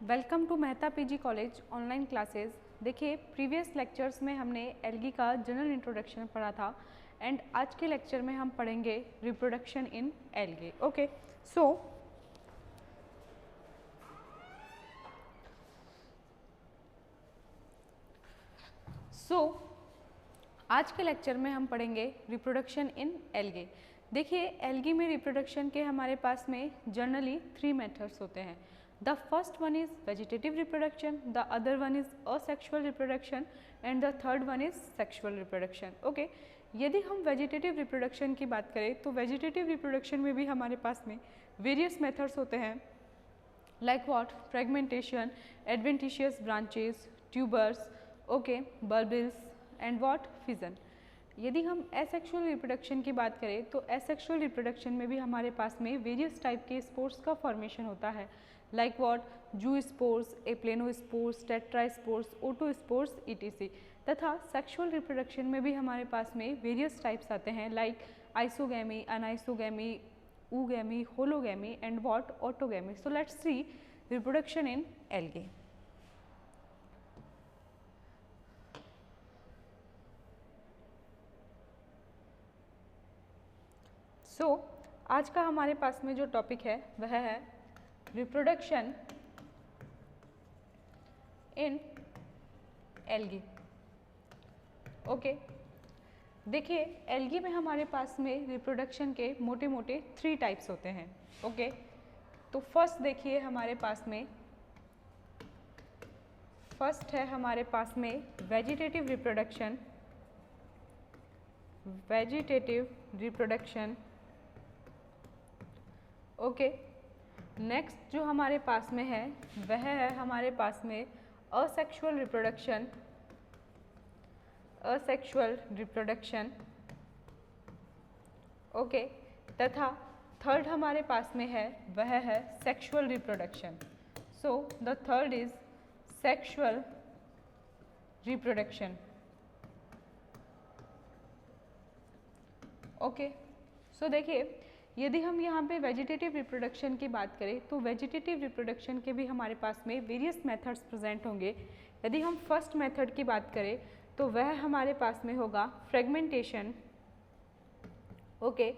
Welcome to Mehta PG college online classes. देखिए previous lectures में हमने एल्गी का जनरल इंट्रोडक्शन पढ़ा था एंड आज के लेक्चर में हम पढ़ेंगे रिप्रोडक्शन इन एल्गी। ओके, सो आज के लेक्चर में हम पढ़ेंगे रिप्रोडक्शन इन एल्गी। देखिए एल्गी में रिप्रोडक्शन के हमारे पास में जनरली 3 मेथड्स होते हैं। The first one is vegetative reproduction, the other one is asexual reproduction and the third one is sexual reproduction. Okay, यदि हम vegetative reproduction की बात करें तो vegetative reproduction में भी हमारे पास में various methods होते हैं like what? Fragmentation, adventitious branches, tubers, okay, bulbils and what? Fission. यदि हम एसेक्सुअल रिप्रोडक्शन की बात करें तो एसेक्सुअल रिप्रोडक्शन में भी हमारे पास में वेरियस टाइप के स्पोर्स का फॉर्मेशन होता है like what? Zoo spores, aplano spores, tetra spores, auto spores etc. तथा सेक्सुअल रिप्रोडक्शन में भी हमारे पास में वेरियस टाइप्स आते हैं like isogamy, anisogamy, oogammy, hologamy and what? Autogamy. So let's see reproduction in algae. So आज का हमारे पास में जो टॉपिक है वह है रिप्रोडक्शन इन एल्गी। ओके, देखिए एल्गी में हमारे पास में रिप्रोडक्शन के मोटे मोटे 3 टाइप्स होते हैं। ओके, तो फर्स्ट देखिए हमारे पास में फर्स्ट है हमारे पास में vegetative reproduction. Vegetative reproduction. Okay, next जो हमारे पास में है वह है हमारे पास में asexual reproduction. Asexual reproduction. Okay, तथा थर्ड हमारे पास में है वह है sexual reproduction. So the third is sexual reproduction. Okay, so देखिए यदि हम यहाँ पे वेजिटेटिव रिप्रोडक्शन की बात करें तो वेजिटेटिव रिप्रोडक्शन के भी हमारे पास में वेरियस मेथड्स प्रेजेंट होंगे। यदि हम फर्स्ट मेथड की बात करें तो वह हमारे पास में होगा fragmentation. Okay,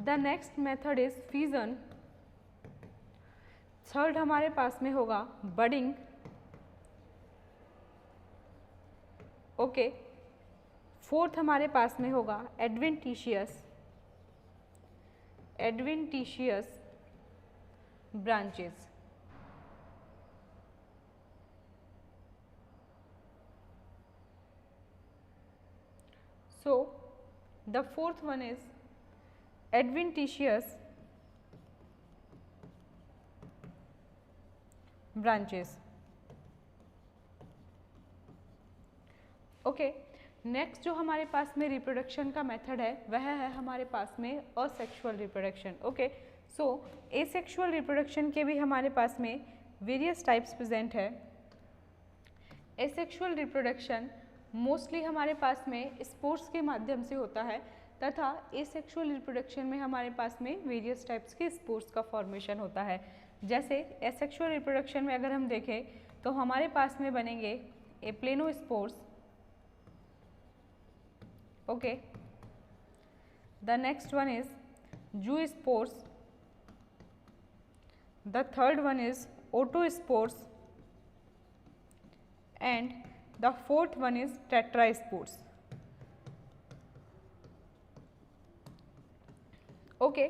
the next method is fusion. Third हमारे पास में होगा बडिंग। ओके, फोर्थ हमारे पास में होगा adventitious branches. So the fourth one is adventitious branches. Okay, next जो हमारे पास में रिप्रोडक्शन का मेथड है वह है हमारे पास में असेक्सुअल रिप्रोडक्शन। ओके, सो एसेक्सुअल रिप्रोडक्शन के भी हमारे पास में वेरियस टाइप्स प्रेजेंट है। एसेक्सुअल रिप्रोडक्शन मोस्टली हमारे पास में स्पोर्स के माध्यम से होता है तथा एसेक्सुअल रिप्रोडक्शन में हमारे पास में वेरियस टाइप्स के स्पोर्स का फॉर्मेशन होता है। जैसे एसेक्सुअल रिप्रोडक्शन में अगर हम देखें तो हमारे पास में बनेंगे aplano spores. Okay, the next one is zoo spores, the third one is auto spores and the fourth one is tetra spores. Okay,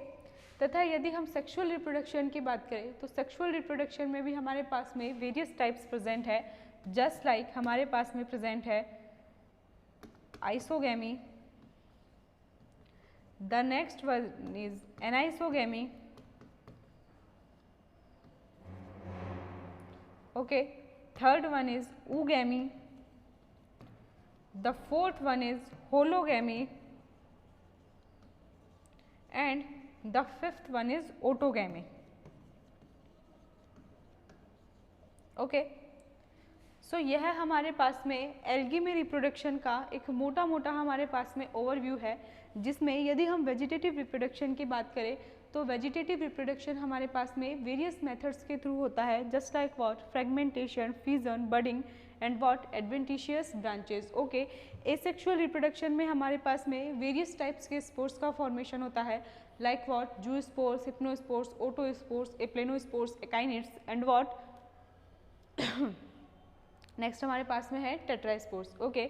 तथा यदि हम सेक्सुअल रिप्रोडक्शन की बात करें तो सेक्सुअल रिप्रोडक्शन में भी हमारे पास में वेरियस टाइप्स प्रेजेंट है। जस्ट लाइक हमारे पास में प्रेजेंट है isogamy, the next one is anisogamy. Okay, third one is oogammy, the fourth one is hologamy and the fifth one is autogamy. Okay, so यह हमारे पास में एल्गी में रिप्रोडक्शन का एक मोटा मोटा हमारे पास में ओवरव्यू है, जिसमें यदि हम वेजिटेटिव रिप्रोडक्शन की बात करें तो वेजिटेटिव रिप्रोडक्शन हमारे पास में वेरियस मेथड्स के थ्रू होता है, just like what fragmentation, fission, budding and what adventitious branches. Okay, asexual reproduction में हमारे पास में वेरियस टाइप्स के स्पोर्स का फॉर्मेशन होता है, like what zoospores, hypnospores, autospores, aplanospores, akinetes and what next हमारे पास में है टेट्रास्पोर्स। ओके,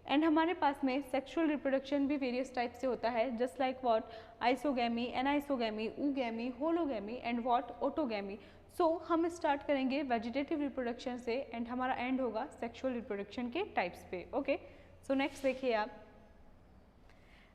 एंड हमारे पास में सेक्सुअल रिप्रोडक्शन भी वेरियस टाइप से होता है, just like what isogamy, anisogamy, oogamy, hologamy and what autogamy. So हम स्टार्ट करेंगे वेजिटेटिव रिप्रोडक्शन से एंड हमारा एंड होगा सेक्सुअल रिप्रोडक्शन के टाइप्स पे। ओके, सो नेक्स्ट देखिए आप,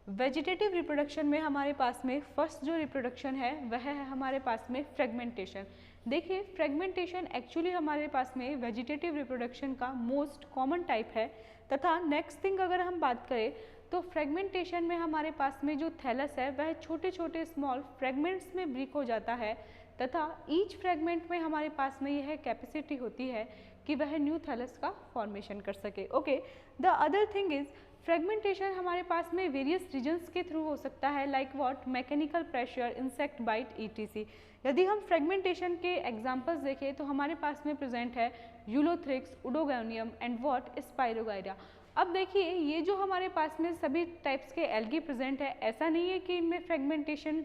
वेजिटेटिव रिप्रोडक्शन में हमारे पास में फर्स्ट जो रिप्रोडक्शन है वह है हमारे पास में फ्रेगमेंटेशन। देखिए, फ्रेगमेंटेशन एक्चुअली हमारे पास में वेजिटेटिव रिप्रोडक्शन का मोस्ट कॉमन टाइप है, तथा नेक्स्ट थिंग अगर हम बात करें तो फ्रेगमेंटेशन में हमारे पास में जो थैलस है वह छोटे छोटे स्मॉल फ्रेगमेंट्स में ब्रेक हो जाता है, तथा ईच फ्रेगमेंट में हमारे पास में यह कैपेसिटी होती है कि वह न्यू थैलस का फॉर्मेशन कर सके। Okay, the other thing is fragmentation हमारे पास में वेरियस रीजन्स के थ्रू हो सकता है, like what mechanical pressure, insect bite, etc. यदि हम फ्रेगमेंटेशन के एग्जांपल्स देखें तो हमारे पास में प्रेजेंट है Ulothrix, oedogonium and what spirogyra. अब देखिए, ये जो हमारे पास में सभी टाइप्स के एल्गी प्रेजेंट है, ऐसा नहीं है कि इनमें फ्रेगमेंटेशन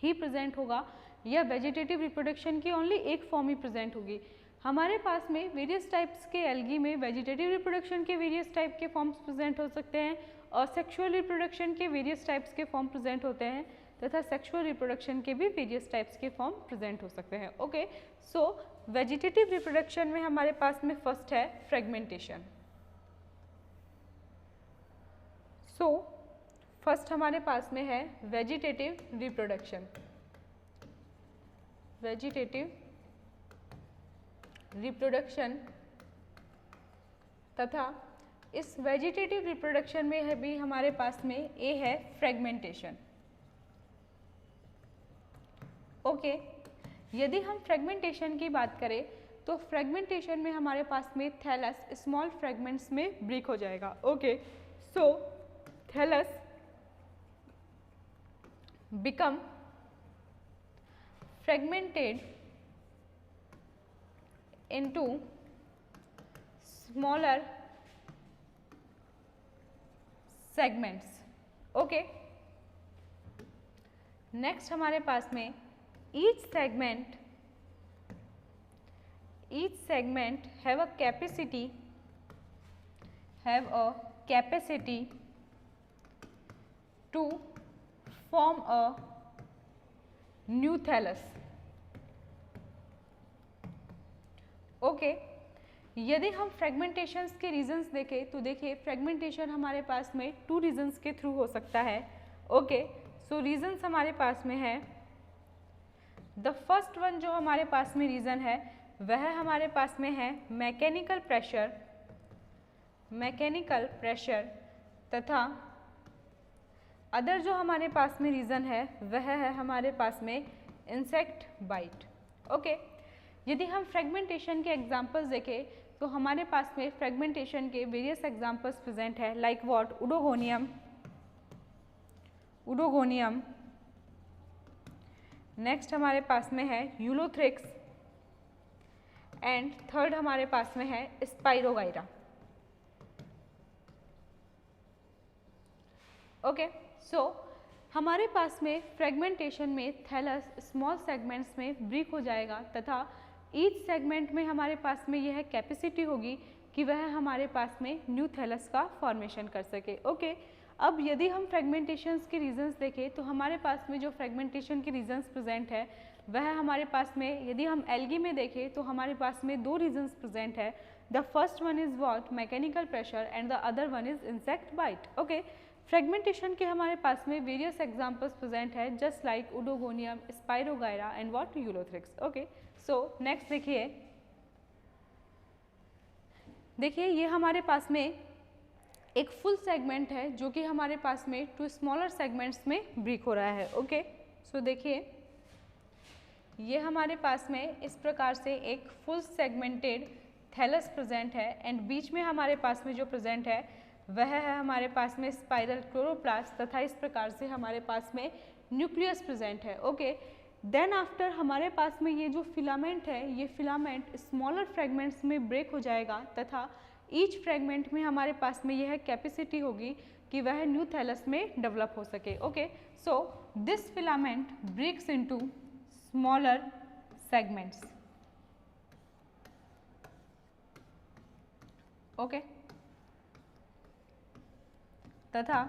ही प्रेजेंट होगा या वेजिटेटिव रिप्रोडक्शन की ओनली एक फॉर्म ही प्रेजेंट होगी। हमारे पास में वेरियस टाइप्स के एल्गी में वेजिटेटिव रिप्रोडक्शन के वेरियस टाइप के फॉर्म्स प्रेजेंट हो सकते हैं और सेक्सुअल रिप्रोडक्शन के वेरियस टाइप्स के फॉर्म प्रेजेंट होते हैं, तथा सेक्सुअल रिप्रोडक्शन के भी वेरियस टाइप्स के फॉर्म प्रेजेंट हो सकते हैं। ओके, सो वेजिटेटिव रिप्रोडक्शन में हमारे पास में फर्स्ट है फ्रेगमेंटेशन। सो फर्स्ट हमारे पास में है वेजिटेटिव रिप्रोडक्शन। वेजिटेटिव रिप्रोडक्शन, तथा इस वेजिटेटिव रिप्रोडक्शन में है भी हमारे पास में ए है फ्रेगमेंटेशन। ओके, यदि हम फ्रेगमेंटेशन की बात करें तो फ्रेगमेंटेशन में हमारे पास में थैलस स्मॉल फ्रेगमेंट्स में ब्रेक हो जाएगा। Okay, so thallus become fragmented into smaller segments। Okay, next हमारे पास में each segment have a capacity to form a new thallus। Okay, यदि हम फ्रेगमेंटेशंस के रीजंस देखें तो देखिए, फ्रेगमेंटेशन हमारे पास में टू रीजंस के थ्रू हो सकता है। ओके, सो रीजंस हमारे पास में है, द फर्स्ट वन जो हमारे पास में रीज़न है वह हमारे पास में है मैकेनिकल प्रेशर, तथा अदर जो हमारे पास में रीज़न है वह है हमारे पास में इंसेक्ट बाइट। ओके, यदि हम फ्रेगमेंटेशन के एग्जांपल्स देखें तो हमारे पास में फ्रेगमेंटेशन के वेरियस एग्जांपल्स प्रेजेंट है, लाइक व्हाट उडोगोनियम, नेक्स्ट हमारे पास में है यूलोथ्रिक्स एंड थर्ड हमारे पास में है स्पाइरोगाइरा। ओके, सो हमारे पास में फ्रेगमेंटेशन में थैलस स्मॉल सेगमेंट्स में ब्रेक हो जाएगा, तथा ईच सेगमेंट में हमारे पास में यह कैपेसिटी होगी कि वह हमारे पास में न्यू थैलस का फॉर्मेशन कर सके। ओके, अब यदि हम फ्रेगमेंटेशंस के रीजंस देखें तो हमारे पास में जो फ्रेगमेंटेशन के रीजंस प्रेजेंट है वह हमारे पास में, यदि हम एल्गी में देखें तो हमारे पास में दो रीजंस प्रेजेंट है। The first one is what mechanical pressure and the other one is insect bite. Okay, fragmentation के हमारे पास में वेरियस एग्जांपल्स प्रेजेंट है, just like Oedogonium, Spirogyra and what Ulothrix. Okay, so next देखिए ये हमारे पास में एक फुल सेगमेंट है जो कि हमारे पास में टू स्मॉलर सेगमेंट्स में ब्रेक हो रहा है। ओके, सो देखिए ये हमारे पास में इस प्रकार से एक फुल सेगमेंटेड थैलस प्रेजेंट है एंड बीच में हमारे पास में जो प्रेजेंट है वह है हमारे पास में स्पाइरल क्लोरोप्लास्ट, तथा इस प्रकार से हमारे पास में न्यूक्लियस प्रेजेंट है। ओके, देन आफ्टर हमारे पास में ये जो फिलामेंट है, ये फिलामेंट स्मॉलर फ्रेगमेंट्स में ब्रेक हो जाएगा तथा ईच फ्रेगमेंट में हमारे पास में यह कैपेसिटी होगी कि वह न्यू थैलस में डेवलप हो सके। Okay, so this filament breaks into smaller segments. Okay, तथा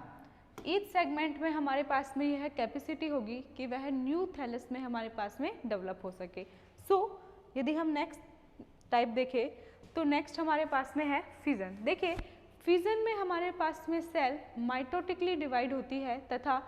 ईच सेगमेंट में हमारे पास में यह कैपेसिटी होगी कि वह न्यू थैलस में हमारे पास में डेवलप हो सके। सो यदि हम नेक्स्ट टाइप देखें तो नेक्स्ट हमारे पास में है फिजन। देखिए, फिजन में हमारे पास में सेल माइटोटिकली डिवाइड होती है तथा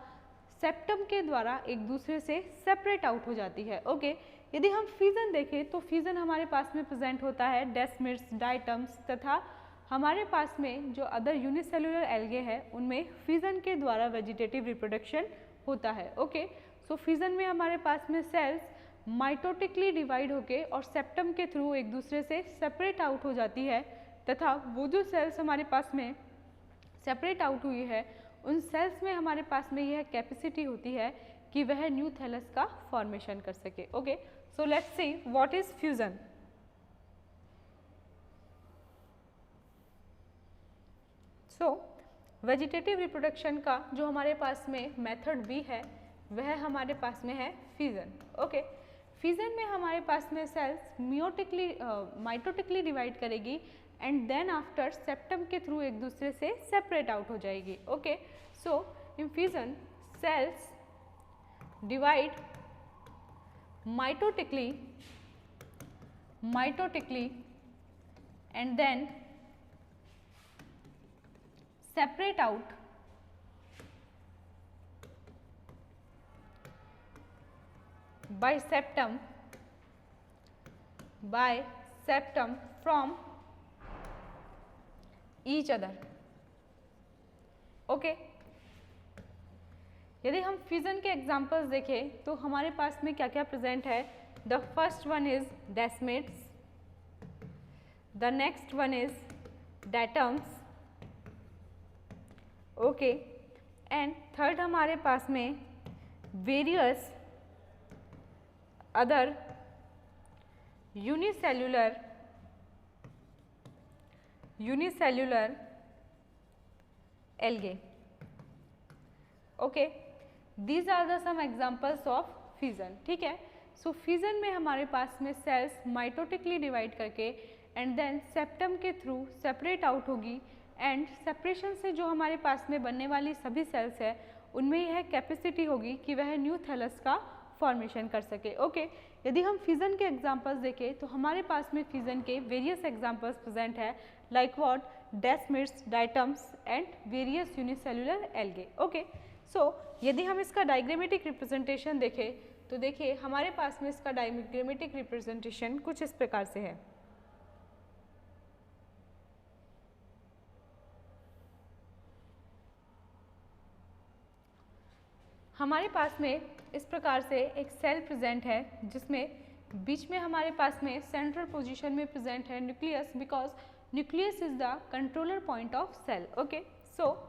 सेप्टम के द्वारा एक दूसरे से सेपरेट आउट हो जाती है। ओके, यदि हम फिजन देखें तो फिजन हमारे पास में प्रेजेंट होता है डेस्मिड्स, डायटम्स तथा हमारे पास में जो अदर यूनिसेलुलर एल्गे है उनमें फिजन के द्वारा वेजिटेटिव रिप्रोडक्शन होता है। ओके, सो फिजन में हमारे पास में सेल्स माइटोटिकली डिवाइड होके और सेप्टम के थ्रू एक दूसरे से सेपरेट आउट हो जाती है तथा वो जो सेल्स हमारे पास में सेपरेट आउट हुई है उन सेल्स में हमारे पास में यह कैपेसिटी होती है कि वह न्यू थैलस का फॉर्मेशन कर सके। Okay, so let's see what is fusion. So vegetative reproduction का जो हमारे पास में मेथड भी है वह हमारे पास में है फिजन। ओके, फिजन में हमारे पास में सेल्स माइटोटिकली डिवाइड करेगी एंड देन आफ्टर सेप्टम के थ्रू एक दूसरे से सेपरेट आउट हो जाएगी। Okay, so in fission cells divide mitotically and then separate out by septum from each other। Okay, यदि हम फ्यूजन के एग्जांपल्स देखें तो हमारे पास में क्या क्या प्रेजेंट है। The first one is desmids, the next one is diatoms. Okay, and third हमारे पास में various other unicellular algae. Okay, these are the some examples of fission. ठीक है, सो फिजन में हमारे पास में सेल्स माइटोटिकली डिवाइड करके एंड देन सेप्टम के थ्रू सेपरेट आउट होगी एंड सेपरेशन से जो हमारे पास में बनने वाली सभी सेल्स है उनमें यह कैपेसिटी होगी कि वह न्यू थैलस का फॉर्मेशन कर सके। ओके, यदि हम फिजन के एग्जांपल्स देखें तो हमारे पास में फिजन के वेरियस एग्जांपल्स प्रेजेंट है like what, desmids, diatoms and various unicellular algae. Okay, so यदि हम इसका डायग्रामेटिक रिप्रेजेंटेशन देखें तो देखिए हमारे पास में इसका डायग्रामेटिक रिप्रेजेंटेशन कुछ इस प्रकार से है। हमारे पास में इस प्रकार से एक सेल प्रेजेंट है जिसमें बीच में हमारे पास में सेंट्रल पोजीशन में प्रेजेंट है nucleus, because nucleus is the controller point of cell. Okay, so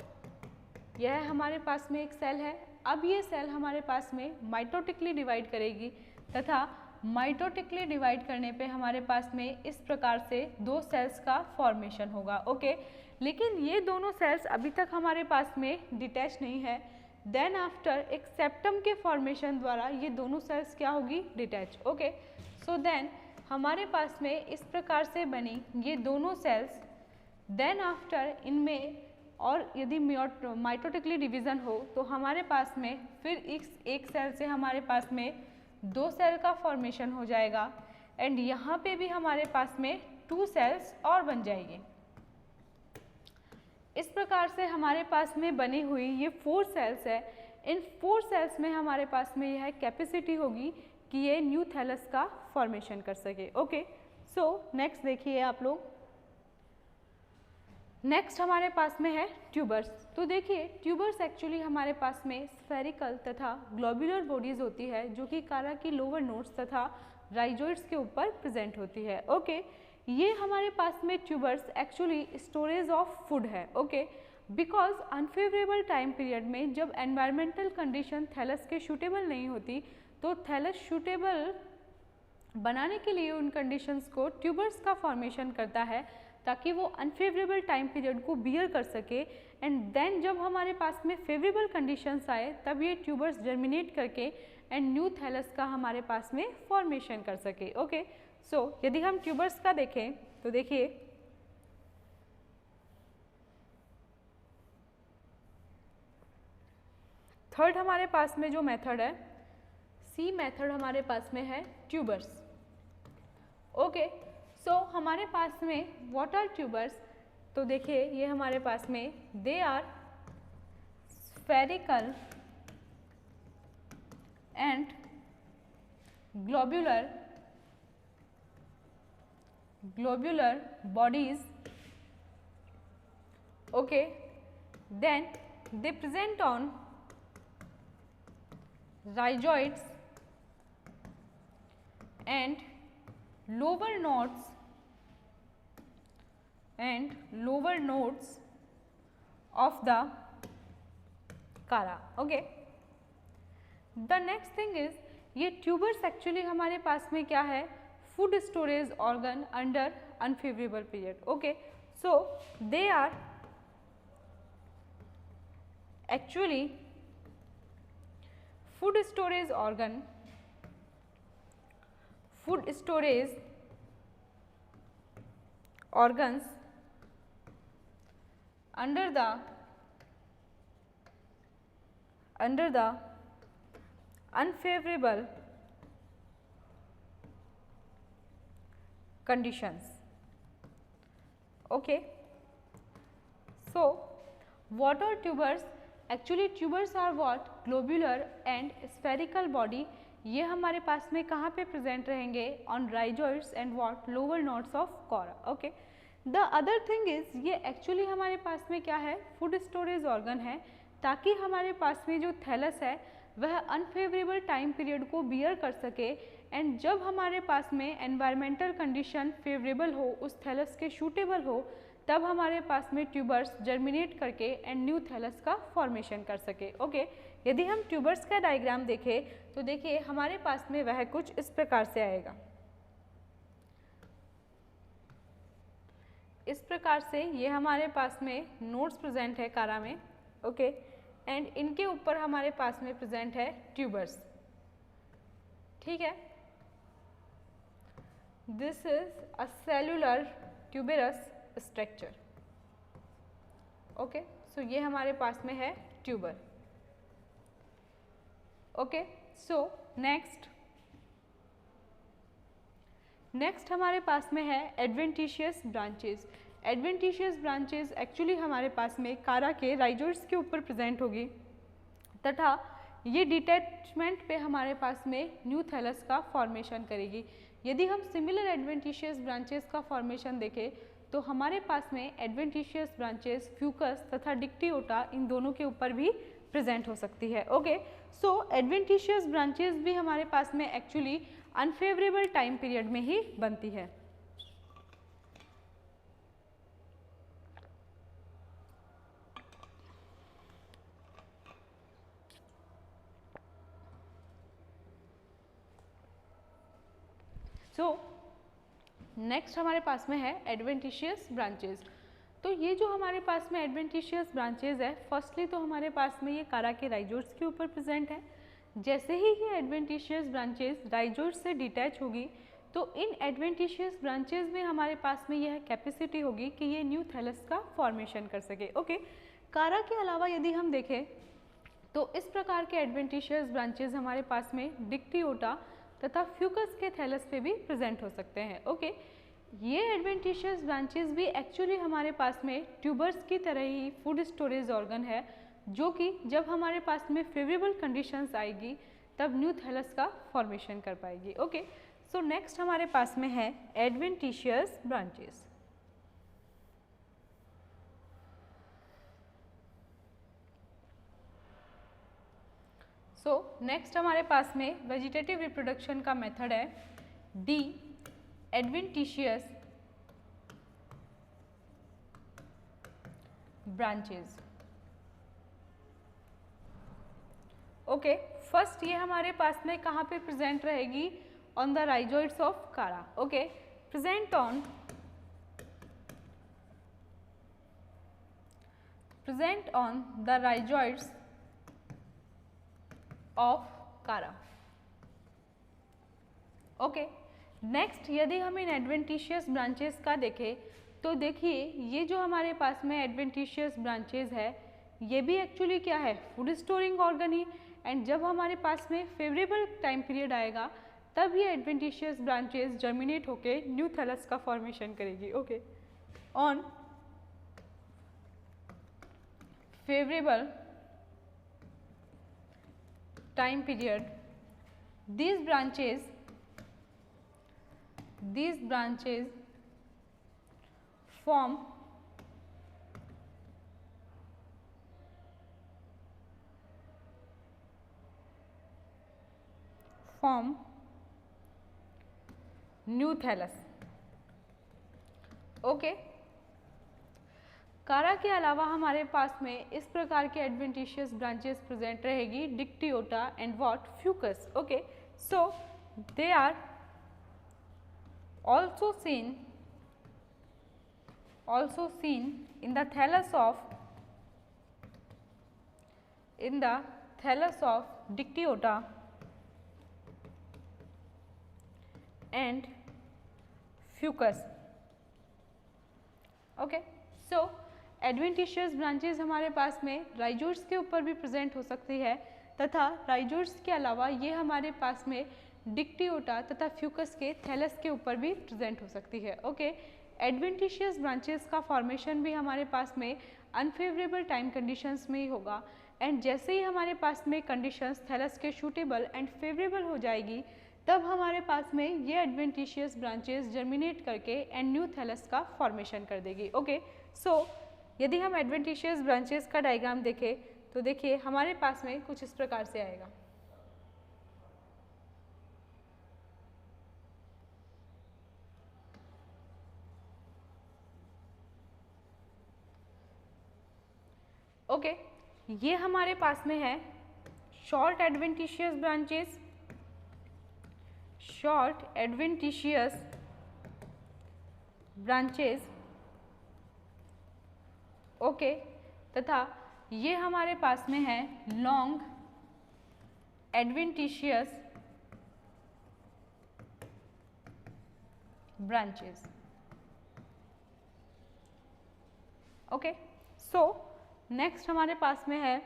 यह हमारे पास में एक सेल है। अब ये सेल हमारे पास में माइटोटिकली डिवाइड करेगी तथा माइटोटिकली डिवाइड करने पे हमारे पास में इस प्रकार से दो सेल्स का फॉर्मेशन होगा। ओके, लेकिन ये दोनों सेल्स अभी तक हमारे पास में डिटैच नहीं है। देन आफ्टर एक सेप्टम के फॉर्मेशन द्वारा ये दोनों सेल्स क्या होगी, डिटैच। ओके, सो देन हमारे पास में इस प्रकार से बनी ये दोनों सेल्स। देन आफ्टर इनमें और यदि माइटोटिकली डिवीज़न हो तो हमारे पास में फिर एक सेल से हमारे पास में दो सेल का फॉर्मेशन हो जाएगा एंड यहाँ पे भी हमारे पास में 2 सेल्स और बन जाएगी। इस प्रकार से हमारे पास में बनी हुई ये 4 सेल्स है। इन 4 सेल्स में हमारे पास में यह कैपेसिटी होगी कि ये न्यू थैलस का फॉर्मेशन कर सके। ओके, सो नेक्स्ट देखिए आप लोग, नेक्स्ट हमारे पास में है ट्यूबर्स। तो देखिए ट्यूबर्स एक्चुअली हमारे पास में स्फेरिकल तथा ग्लोबुलर बॉडीज होती है जो कि कारा की लोअर नोड्स तथा राइजोइड्स के ऊपर प्रेजेंट होती है। ओके, ये हमारे पास में tubers actually storage of food है। Okay, because unfavourable time period में जब एनवायरमेंटल कंडीशन थैलस के सूटेबल नहीं होती तो थैलस सूटेबल बनाने के लिए उन कंडीशंस को ट्यूबर्स का फॉर्मेशन करता है ताकि वो अनफेवरेबल टाइम पीरियड को बियर कर सके एंड देन जब हमारे पास में फेवरेबल कंडीशंस आए तब ये ट्यूबर्स जर्मिनेट करके एंड न्यू थैलस का हमारे पास में फॉर्मेशन कर सके। ओके, सो यदि हम ट्यूबर्स का देखें तो देखिए थर्ड हमारे पास में जो मेथड है सी मेथड हमारे पास में है ट्यूबर्स। ओके, सो हमारे पास में व्हाट आर ट्यूबर्स, तो देखिए ये हमारे पास में they are spherical and globular bodies. Okay, then they present on rhizoids and lower nodes of the cara. Okay, the next thing is ये ट्यूबर्स एक्चुअली हमारे पास में क्या है, food storage organ under unfavourable period. Okay, so they are actually food storage organs under the unfavorable conditions. Okay, so what are tubers? Actually tubers are what? Globular and spherical body. ये हमारे पास में कहाँ पे present रहेंगे? On rhizoids and what? Lower nodes of Chara. Okay, the other thing is ये actually हमारे पास में क्या है? फूड स्टोरेज ऑर्गन है, ताकि हमारे पास में जो थैलस है वह अनफेवरेबल टाइम पीरियड को बियर कर सके एंड जब हमारे पास में एनवायरमेंटल कंडीशन फेवरेबल हो, उस थैलस के सूटेबल हो, तब हमारे पास में ट्यूबर्स जर्मिनेट करके एंड न्यू थैलस का फॉर्मेशन कर सके. ओके, यदि हम ट्यूबर्स का डायग्राम देखें तो देखिए हमारे पास में वह कुछ इस प्रकार से आएगा. इस प्रकार से ये हमारे पास में नोड्स प्रेजेंट है कारा में. ओके, एंड इनके ऊपर हमारे पास में प्रेजेंट है ट्यूबर्स. ठीक है, this is a cellular tuberous structure. Okay, so ये हमारे पास में है ट्यूबर. ओके, सो नेक्स्ट हमारे पास में है adventitious branches. Adventitious branches actually हमारे पास में कारा के राइजोइड्स के ऊपर प्रेजेंट होगी तथा ये डिटैचमेंट पे हमारे पास में न्यू थैलस का फॉर्मेशन करेगी. यदि हम सिमिलर एडवेंटिशियस ब्रांचेस का फॉर्मेशन देखें तो हमारे पास में एडवेंटिशियस ब्रांचेस फ्यूकस तथा डिक्टियोटा इन दोनों के ऊपर भी प्रेजेंट हो सकती है. ओके, सो एडवेंटिशियस ब्रांचेस भी हमारे पास में एक्चुअली अनफेवरेबल टाइम पीरियड में ही बनती है. सो नेक्स्ट हमारे पास में है एडवेंटिशियस ब्रांचेस. तो ये जो हमारे पास में एडवेंटिशियस ब्रांचेस है, फर्स्टली तो हमारे पास में ये कारा के राइजोइड्स के ऊपर प्रेजेंट है. जैसे ही ये एडवेंटिशियस ब्रांचेस राइजोइड्स से डिटैच होगी तो इन एडवेंटिशियस ब्रांचेस में हमारे पास में यह कैपेसिटी होगी कि ये न्यू थैलस का फॉर्मेशन कर सके. ओके, कारा के अलावा यदि हम देखें तो इस प्रकार के एडवेंटिशियस ब्रांचेस हमारे पास में डिक्टियोटा तथा फ्यूकस के थैलस पे भी प्रेजेंट हो सकते हैं. ओके, ये एडवेंटिशियस ब्रांचेस भी एक्चुअली हमारे पास में ट्यूबर्स की तरह ही फूड स्टोरेज ऑर्गन है, जो कि जब हमारे पास में फेवरेबल कंडीशंस आएगी तब न्यू थैलस का फॉर्मेशन कर पाएगी. ओके, सो नेक्स्ट हमारे पास में है एडवेंटिशियस ब्रांचेस. सो नेक्स्ट हमारे पास में वेजिटेटिव रिप्रोडक्शन का मेथड है D adventitious branches. Okay, first ये हमारे पास में कहाँ पे प्रेजेंट रहेगी? ऑन द राइजोइड्स ऑफ कारा। Okay, present on the rhizoids of कारा। ओके, नेक्स्ट यदि हम इन एडवेंटिशियस ब्रांचेस का देखें तो देखिए ये जो हमारे पास में एडवेंटिशियस ब्रांचेस है ये भी एक्चुअली क्या है? Food storing organ he. And जब हमारे पास में फेवरेबल टाइम पीरियड आएगा तब ये एडवेंटिशियस ब्रांचेस जर्मिनेट होके न्यू थैलस का फॉर्मेशन करेगी। ओके, ऑन favorable time period these branches form new thallus। Okay, Chara के अलावा हमारे पास में इस प्रकार के एडवेंटिशियस ब्रांचेस प्रेजेंट रहेगी Dictyota and what? Fucus. Okay, so they are also seen in the thallus of Dictyota and Fucus। Okay, so adventitious branches हमारे पास में राइजोइड्स के ऊपर भी प्रेजेंट हो सकती है तथा राइजोइड्स के अलावा ये हमारे पास में डिक्टियोटा तथा फ्यूकस के थैलस के ऊपर भी प्रेजेंट हो सकती है। ओके, एडवेंटिशियस ब्रांचेस का फॉर्मेशन भी हमारे पास में अनफेवरेबल टाइम कंडीशंस में ही होगा एंड जैसे ही हमारे पास में कंडीशंस थैलस के सूटेबल एंड फेवरेबल हो जाएगी तब हमारे पास में ये एडवेंटिशियस ब्रांचेस जर्मिनेट करके एंड न्यू थैलस का फॉर्मेशन कर देगी। ओके, सो यदि हम एडवेंटिशियस ब्रांचेस का डायग्राम देखें तो देखिए हमारे पास में कुछ इस प्रकार से आएगा। ओके, ये हमारे पास में है शॉर्ट एडवेंटिशियस ब्रांचेस। ओके, तथा ये हमारे पास में है long adventitious branches. Okay, so next हमारे पास में है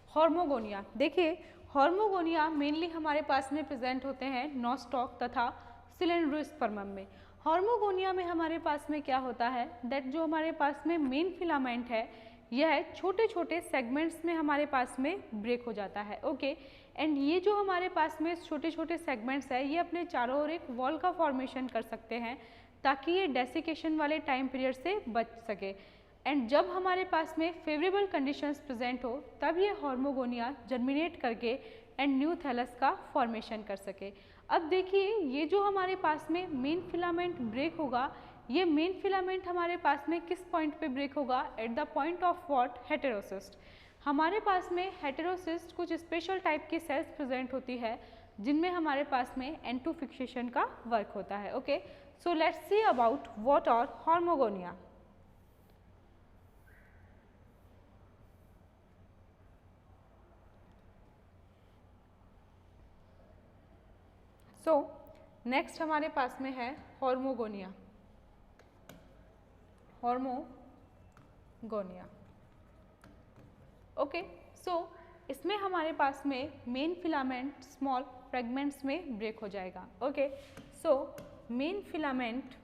हॉर्मोगोनिया। देखिए हॉर्मोगोनिया मेनली हमारे पास में प्रेजेंट होते हैं नॉस्टॉक तथा सिलेंड्रोस्पर्मम में। हॉर्मोगोनिया में हमारे पास में क्या होता है दैट जो हमारे पास में मेन फिलामेंट है यह छोटे छोटे सेगमेंट्स में हमारे पास में ब्रेक हो जाता है। ओके, एंड ये जो हमारे पास में छोटे छोटे सेगमेंट्स है ये अपने चारों ओर एक वॉल का फॉर्मेशन कर सकते हैं ताकि ये डेसिकेशन वाले टाइम पीरियड से बच सके एंड जब हमारे पास में फेवरेबल कंडीशंस प्रेजेंट हो तब ये हॉर्मोगोनिया जर्मिनेट करके एंड न्यू थैलस का फॉर्मेशन कर सके। अब देखिए ये जो हमारे पास में मेन फिलामेंट ब्रेक होगा ये मेन फिलामेंट हमारे पास में किस पॉइंट पे ब्रेक होगा? At the point of what? Heterocyst. हमारे पास में हेटेरोसिस्ट कुछ स्पेशल टाइप की सेल्स प्रेजेंट होती है जिनमें हमारे पास में N2 फिक्सेशन का वर्क होता है। Okay, so let's see about what are hormogonia. So next हमारे पास में है हॉर्मोगोनिया। ओके, सो इसमें हमारे पास में मेन फिलामेंट स्मॉल फ्रेगमेंट्स में ब्रेक हो जाएगा। Okay, so main filament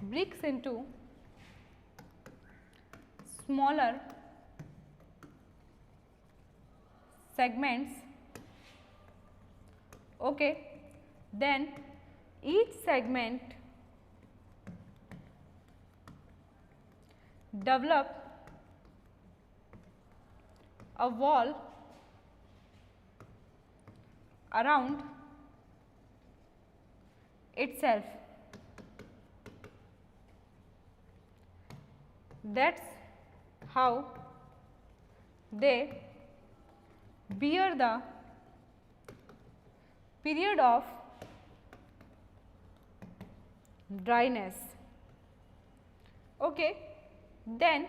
breaks into smaller segments। Okay, then each segment develop a wall around itself. That's how they bear the period of dryness. Okay, then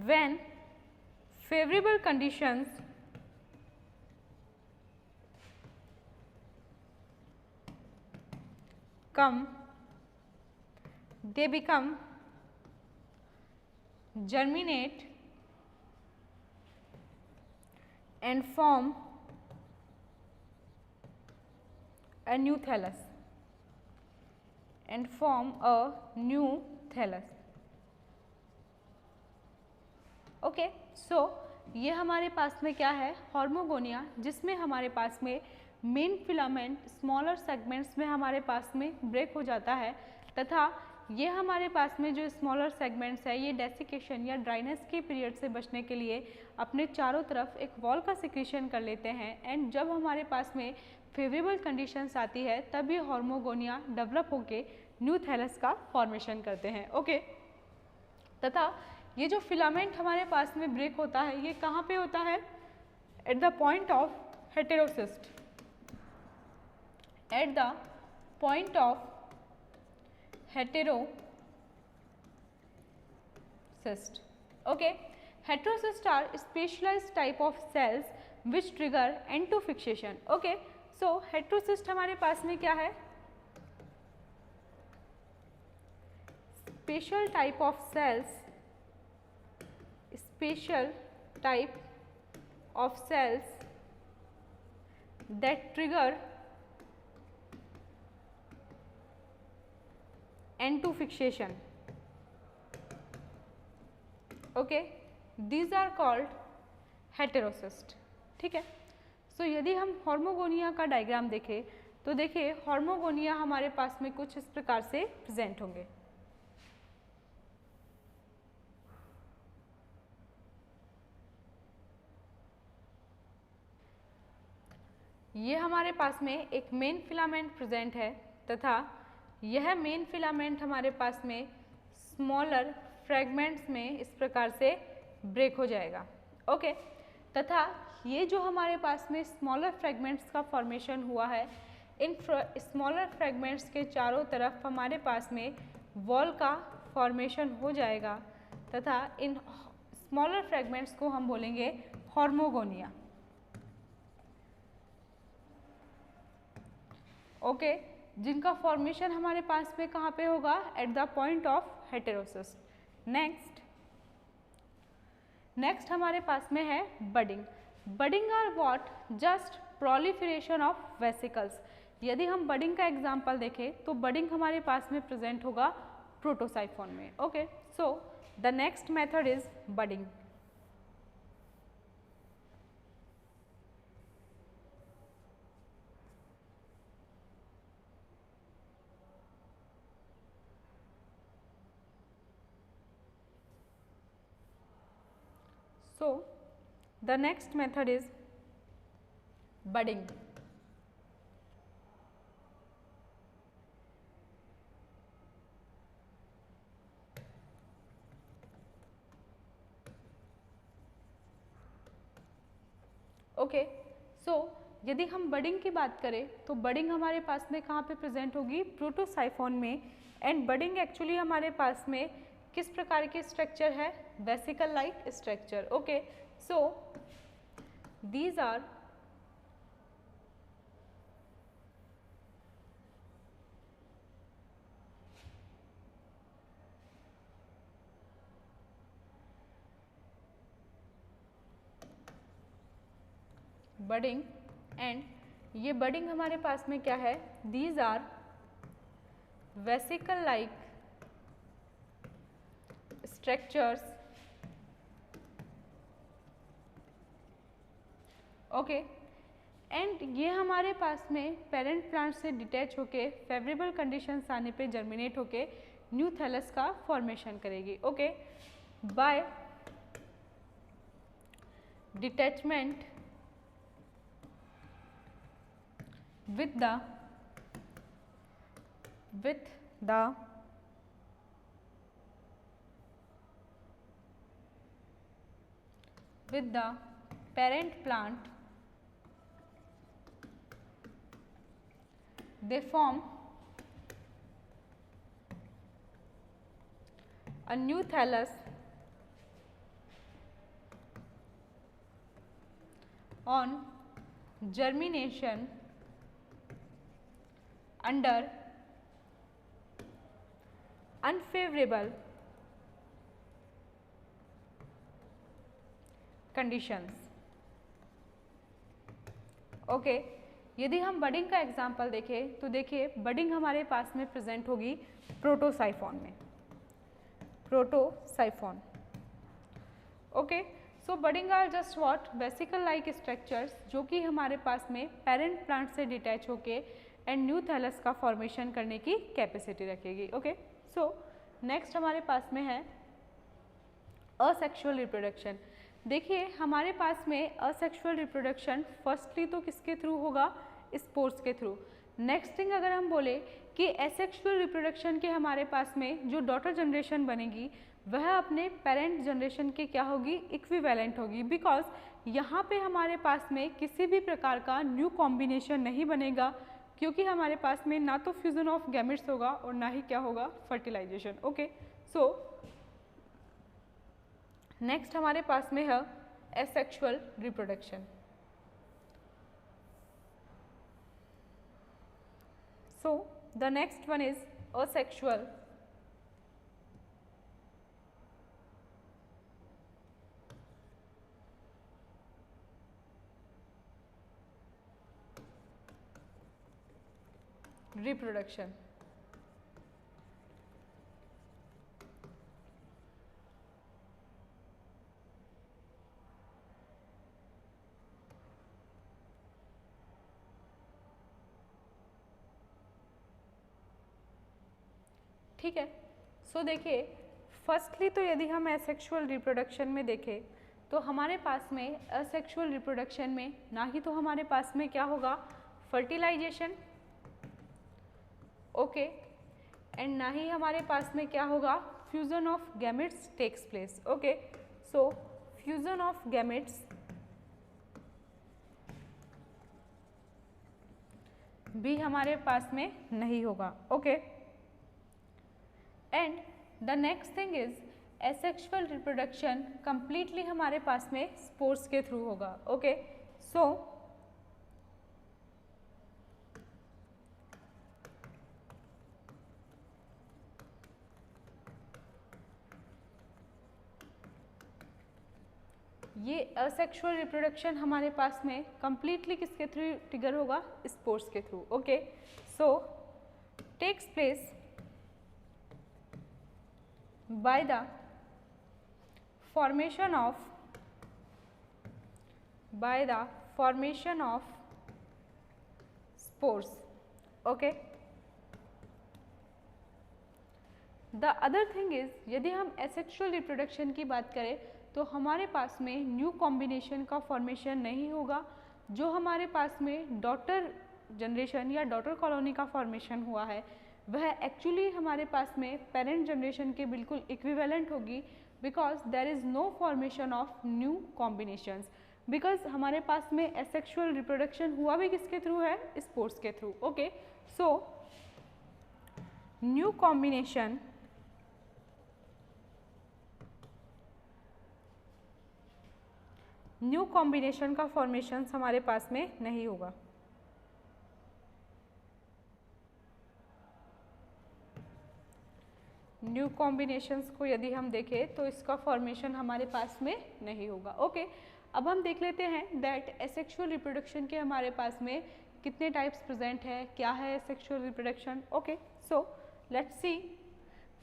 when favorable conditions come, they become germinate and form a new thallus okay, so ये हमारे पास में क्या है, hormogonia, जिसमें हमारे पास में मेन फिलामेंट स्मॉलर सेगमेंट्स में हमारे पास में ब्रेक हो जाता है तथा ये हमारे पास में जो स्मॉलर सेगमेंट्स है ये डेसिकेशन या ड्राइनेस के पीरियड से बचने के लिए अपने चारों तरफ एक वॉल का सिक्रीशन कर लेते हैं एंड जब हमारे पास में फेवरेबल कंडीशंस आती है तब ये हॉर्मोगोनिया डेवलप होके न्यू थैलस का फॉर्मेशन करते हैं। ओके, तथा ये जो फिलामेंट हमारे पास में ब्रेक होता है ये कहाँ पे होता है, eight the point of heterocyst, eight the point of heterocyst. Okay, heterocysts are specialized type of cells which trigger N2 fixation. Okay, so heterocyst हमारे पास में क्या है, special type of cells that trigger N2 fixation. Okay, these are called heterocyst. ठीक है, सो यदि हम hormogonia का डायग्राम देखें तो देखिए हॉर्मोगोनिया हमारे पास में कुछ इस प्रकार से प्रेजेंट होंगे। ये हमारे पास में एक मेन फिलामेंट प्रेजेंट है तथा यह मेन फिलामेंट हमारे पास में स्मॉलर फ्रैगमेंट्स में इस प्रकार से ब्रेक हो जाएगा। ओके, तथा ये जो हमारे पास में स्मॉलर फ्रैगमेंट्स का फॉर्मेशन हुआ है, इन स्मॉलर फ्रैगमेंट्स के चारों तरफ हमारे पास में वॉल का फॉर्मेशन हो जाएगा तथा इन स्मॉलर फ्रैगमेंट्स को हम बोलेंगे हॉर्मोगोनिया। ओके, जिनका फॉर्मेशन हमारे पास में कहाँ पे होगा, at the point of heterocyst. Next हमारे पास में है budding. Budding are what, just proliferation of vesicles. यदि हम बडिंग का एग्जांपल देखें तो बडिंग हमारे पास में प्रेजेंट होगा प्रोटोसाइफोन में। Okay, so the next method is budding. So, the next method is budding. Okay, so यदि हम बडिंग की बात करें तो बडिंग हमारे पास में कहाँ पे प्रेजेंट होगी, प्रोटोसाइफोन में। एंड बडिंग एक्चुअली हमारे पास में किस प्रकार की स्ट्रक्चर है, vesicle like structure. Okay, so these are budding and ये बडिंग हमारे पास में क्या है, these are vesicle like structures. Okay, and ये हमारे पास में पेरेंट प्लांट से डिटैच होके फेवरेबल कंडीशंस आने पे जर्मिनेट होके न्यू थैलस का फॉर्मेशन करेगी। Okay, by detachment with the parent plant, they form a new thallus on germination under unfavorable conditions. Okay, यदि हम बडिंग का एग्जाम्पल देखें तो देखिए बडिंग हमारे पास में प्रेजेंट होगी प्रोटोसाइफॉन में, protosiphon. Okay, so budding are just what vesicle like structures जो कि हमारे पास में पेरेंट प्लांट से डिटैच होके एंड न्यू थैलस का फॉर्मेशन करने की कैपेसिटी रखेगी। ओके, सो नेक्स्ट हमारे पास में है असेक्सुअल रिप्रोडक्शन। देखिए हमारे पास में असेक्सुअल रिप्रोडक्शन फर्स्टली तो किसके थ्रू होगा, स्पोर्स के थ्रू। नेक्स्ट थिंग अगर हम बोले कि एसेक्सुअल रिप्रोडक्शन के हमारे पास में जो डॉटर जनरेशन बनेगी वह अपने पेरेंट जनरेशन के क्या होगी, इक्विवेलेंट होगी, बिकॉज यहाँ पे हमारे पास में किसी भी प्रकार का न्यू कॉम्बिनेशन नहीं बनेगा क्योंकि हमारे पास में ना तो फ्यूजन ऑफ गैमेट्स होगा और ना ही क्या होगा, फर्टिलाइजेशन। ओके, सो नेक्स्ट हमारे पास में है asexual reproduction. So the next one is asexual reproduction. ठीक है, सो देखिए फर्स्टली तो यदि हम एसेक्सुअल रिप्रोडक्शन में देखें तो हमारे पास में असेक्सुअल रिप्रोडक्शन में ना ही तो हमारे पास में क्या होगा, फर्टिलाइजेशन, ओके, एंड ना ही हमारे पास में क्या होगा, fusion of gametes takes place. Okay, so fusion of gametes भी हमारे पास में नहीं होगा। Okay, and the next thing is asexual reproduction completely हमारे पास में स्पोर्स के थ्रू होगा। ओके, सो ये असेक्सुअल रिप्रोडक्शन हमारे पास में कंप्लीटली किसके थ्रू ट्रिगर होगा, स्पोर्स के through. Okay, so takes place by the formation of spores। okay, the other thing is यदि हम asexual reproduction की बात करें तो हमारे पास में न्यू कॉम्बिनेशन का फॉर्मेशन नहीं होगा। जो हमारे पास में डॉटर जनरेशन या डॉटर कॉलोनी का फॉर्मेशन हुआ है वह एक्चुअली हमारे पास में पेरेंट जनरेशन के बिल्कुल इक्विवेलेंट होगी, because there is no formation of new combinations, because हमारे पास में एसेक्सुअल रिप्रोडक्शन हुआ भी किसके थ्रू है, स्पोर्स के through. Okay, so new combination का फॉर्मेशन हमारे पास में नहीं होगा। न्यू कॉम्बिनेशंस को यदि हम देखें तो इसका फॉर्मेशन हमारे पास में नहीं होगा। ओके, अब हम देख लेते हैं दैट एसेक्सुअल रिप्रोडक्शन के हमारे पास में कितने टाइप्स प्रेजेंट है, क्या है asexual reproduction. Okay, so let's C.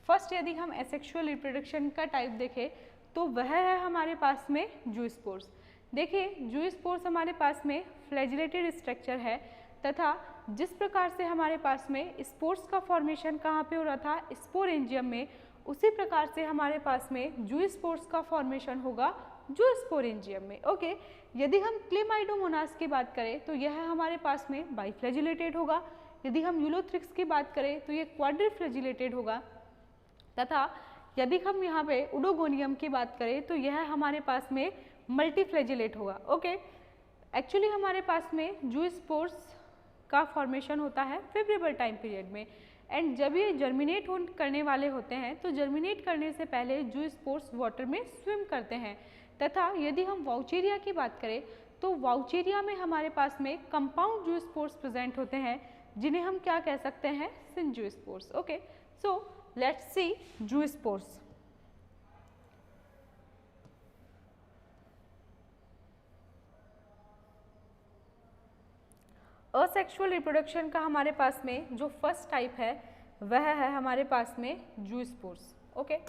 First यदि हम एसेक्सुअल रिप्रोडक्शन का टाइप देखें तो वह है हमारे पास में जूस्पोर्स। देखिए जूस्पोर्स हमारे पास में फ्लैजिलेटेड स्ट्रक्चर है तथा जिस प्रकार से हमारे पास में स्पोर्स का फॉर्मेशन कहाँ पे हो रहा था, स्पोरेंजियम में, उसी प्रकार से हमारे पास में जूस्पोर्स का फॉर्मेशन होगा जूस्पोरेंजियम में। ओके, यदि हम क्लेमाइडोमोनास की बात करें तो यह हमारे पास में बाइफ्लैजिलेटेड होगा। यदि हम यूलोथ्रिक्स की बात करें तो ये क्वाड्रिफ्लैजिलेटेड होगा, तथा यदि हम यहाँ पे उडोगोनियम की बात करें तो यह हमारे पास में मल्टीफ्लैजिलेट होगा। ओके, एक्चुअली हमारे पास में जूस्पोर्स का फॉर्मेशन होता है फेवरेबल टाइम पीरियड में, एंड जब ये जर्मिनेट करने वाले होते हैं तो जर्मिनेट करने से पहले जूस्पोर्स वाटर में स्विम करते हैं। तथा यदि हम वाउचेरिया की बात करें तो वाउचेरिया में हमारे पास में कंपाउंड जूस्पोर्स प्रेजेंट होते हैं, जिन्हें हम क्या कह सकते हैं, synzoospores. Okay, so let's see zoospores. Asexual reproduction का हमारे पास में जो फर्स्ट टाइप है वह है हमारे पास में जूस्पोर्स। ओके,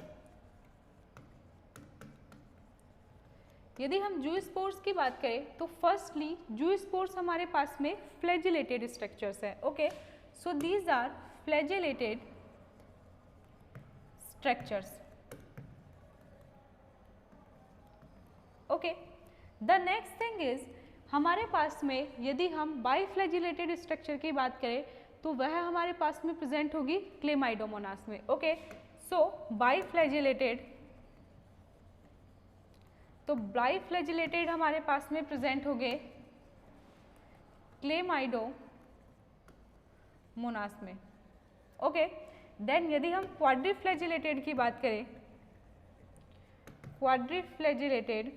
यदि हम जूस्पोर्स की बात करें तो फर्स्टली जूस्पोर्स हमारे पास में फ्लैजिलेटेड स्ट्रक्चर्स है। Okay, so these are flagellated structures. Okay, the next thing is हमारे पास में यदि हम बाइफ्लैजिलेटेड स्ट्रक्चर की बात करें तो वह हमारे पास में प्रेजेंट होगी क्लेमाइडोमोनास में। ओके, सो बाइफ्लैजिलेटेड, तो बाइफ्लैजिलेटेड हमारे पास में प्रेजेंट हो गए क्लेमाइडोमोनास में। ओके, देन यदि हम क्वाड्रिफ्लैजिलेटेड की बात करें, क्वाड्रिफ्लैजिलेटेड,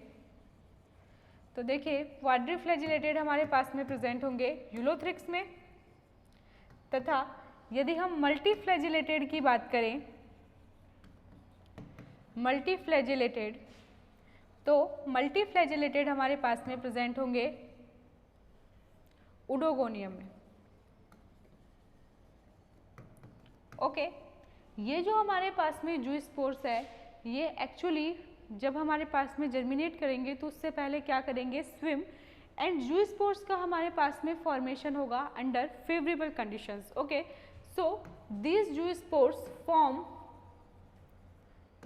तो देखिए क्वाड्रिफ्लैजिलेटेड हमारे पास में प्रेजेंट होंगे यूलोथ्रिक्स में। तथा यदि हम मल्टीफ्लैजिलेटेड की बात करें, मल्टीफ्लैजिलेटेड, तो मल्टीफ्लैजिलेटेड हमारे पास में प्रेजेंट होंगे उडोगोनियम में। ओके, ये जो हमारे पास में जूस्पोर्स है ये एक्चुअली जब हमारे पास में जर्मिनेट करेंगे तो उससे पहले क्या करेंगे, स्विम, एंड जूस्पोर्स का हमारे पास में फॉर्मेशन होगा under favourable conditions. Okay, so these zoospores form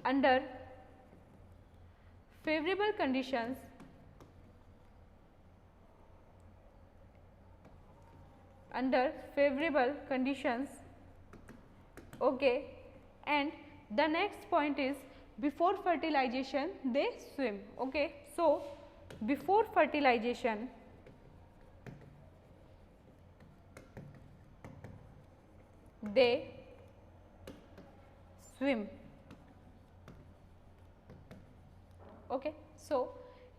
under favorable conditions okay, and the next point is before fertilization they swim. Okay, so before fertilization they swim. Okay, so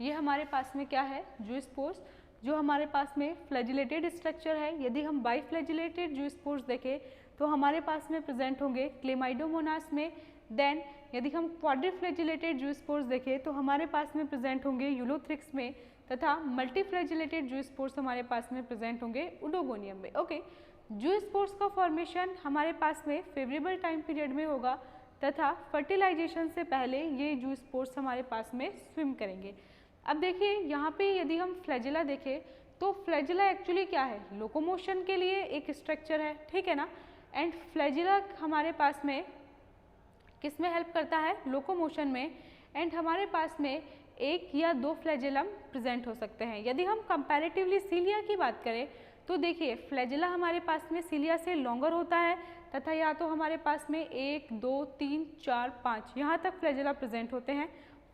ये हमारे पास में क्या है, जूस्पोर्स, जो हमारे पास में फ्लैजिलेटेड स्ट्रक्चर है। यदि हम बाइफ्लैजिलेटेड जूस्पोर्स देखें तो हमारे पास में प्रेजेंट होंगे क्लेमाइडोमोनास में। देन यदि हम क्वाड्रिफ्लैजिलेटेड जूस्पोर्स देखें तो हमारे पास में प्रेजेंट होंगे यूलोथ्रिक्स में। तथा मल्टीफ्लैजिलेटेड जूस्पोर्स हमारे पास में प्रेजेंट होंगे उडोगोनियम में। ओके, जूस्पोर्स का फॉर्मेशन हमारे पास में फेवरेबल टाइम पीरियड में होगा तथा फर्टिलाइजेशन से पहले ये जूस्पोर्स हमारे पास में स्विम करेंगे। अब देखिए यहाँ पे यदि हम फ्लैजिला देखें तो फ्लैजिला एक्चुअली क्या है, लोकोमोशन के लिए एक स्ट्रक्चर है, ठीक है ना। एंड फ्लैजिला हमारे पास में किस में हेल्प करता है, लोकोमोशन में। एंड हमारे पास में एक या दो फ्लैजिलम प्रेजेंट हो सकते हैं। यदि हम कंपैरेटिवली सीलिया की बात करें तो देखिए फ्लैजिला हमारे पास में सीलिया से लॉन्गर होता है तथा या तो हमारे पास में 1, 2, 3, 4, 5 यहाँ तक फ्लैजिला प्रेजेंट होते हैं।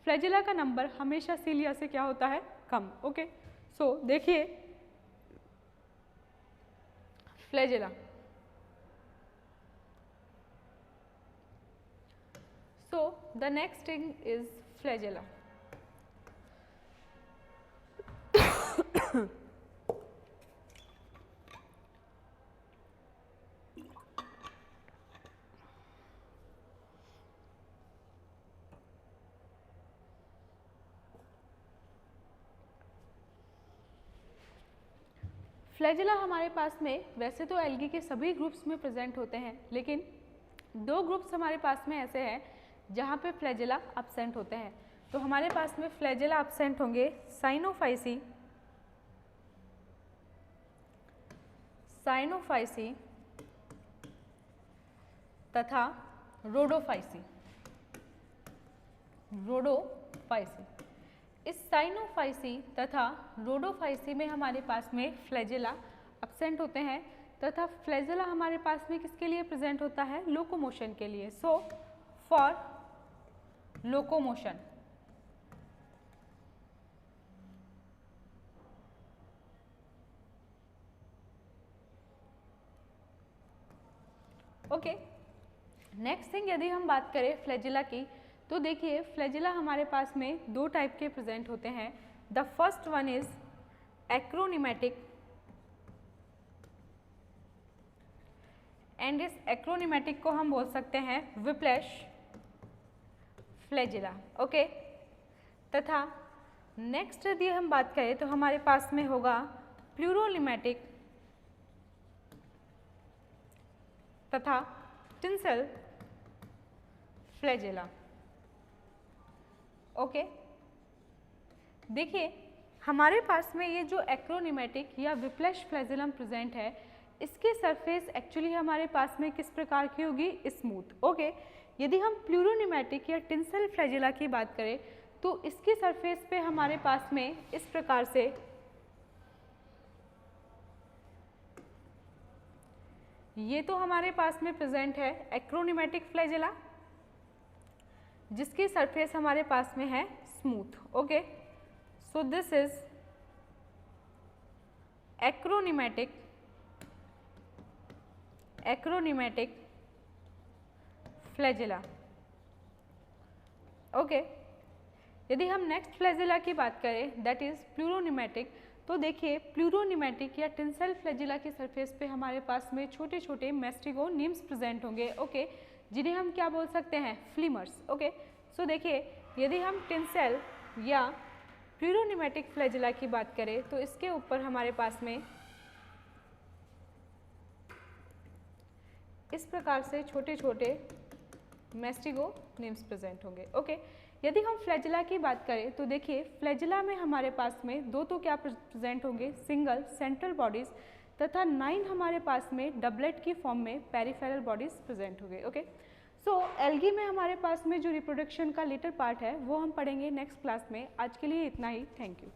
फ्लैजिला का नंबर हमेशा सीलिया से क्या होता है, कम। ओके, सो देखिए flagella, so the next thing is flagella. Flagella हमारे पास में वैसे तो एल्गी के सभी ग्रुप्स में प्रेजेंट होते हैं, लेकिन दो ग्रुप्स हमारे पास में ऐसे हैं जहाँ पे फ्लैजिला एब्सेंट होते हैं। तो हमारे पास में फ्लैजिला एब्सेंट होंगे साइनोफाइसी, साइनोफाइसी तथा रोडोफाइसी, रोडोफाइसी। इस साइनोफाइसी तथा रोडोफाइसी में हमारे पास में फ्लैजेला एब्सेंट होते हैं तथा फ्लैजेला हमारे पास में किसके लिए प्रेजेंट होता है? लोकोमोशन के लिए। So for locomotion. Okay, next thing यदि हम बात करें फ्लैजेला की, तो देखिए फ्लैजेला हमारे पास में दो टाइप के प्रेजेंट होते हैं। The first one is acronematic and इस एक्रोनिमेटिक को हम बोल सकते हैं विप्लैश फ्लैजेला। ओके, तथा नेक्स्ट यदि हम बात करें तो हमारे पास में होगा प्लूरोलिमेटिक तथा टिंसल फ्लैजेला। ओके, देखिए हमारे पास में ये जो एक्रोनिमेटिक या विप्लैश फ्लैजेलम प्रेजेंट है, इसकी सरफेस एक्चुअली हमारे पास में किस प्रकार की होगी? स्मूथ। ओके, यदि हम प्लूरोनिमेटिक या टिंसल फ्लैजेला की बात करें तो इसकी सरफेस पे हमारे पास में इस प्रकार से ये तो हमारे पास में प्रेजेंट है एक्रोनिमेटिक फ्लैजेला, जिसकी सरफेस हमारे पास में है smooth. Okay, so this is acronematic flagella. Okay, यदि हम नेक्स्ट फ्लैजेला की बात करें दैट इज प्लूरोनिमेटिक, तो देखिए प्लूरोनिमेटिक या टिंसल फ्लैजेला की सरफेस पे हमारे पास में छोटे छोटे मैस्टिगोनीम्स प्रेजेंट होंगे। ओके, जिन्हें हम क्या बोल सकते हैं? फ्लीमर्स। ओके, सो देखिए यदि हम टिंसल या प्लूरोनिमेटिक फ्लैजेला की बात करें तो इसके ऊपर हमारे पास में इस प्रकार से छोटे छोटे मैस्टिगोनीम्स प्रेजेंट होंगे। ओके, यदि हम फ्लैजेला की बात करें तो देखिए फ्लैजेला में हमारे पास में दो तो क्या प्रेजेंट होंगे? सिंगल सेंट्रल बॉडीज तथा 9 हमारे पास में डबलेट की फॉर्म में पेरिफेरल बॉडीज प्रेजेंट होंगे। ओके, सो एल्गी में हमारे पास में जो रिप्रोडक्शन का लेटर पार्ट है वो हम पढ़ेंगे नेक्स्ट क्लास में। आज के लिए इतना ही, थैंक यू।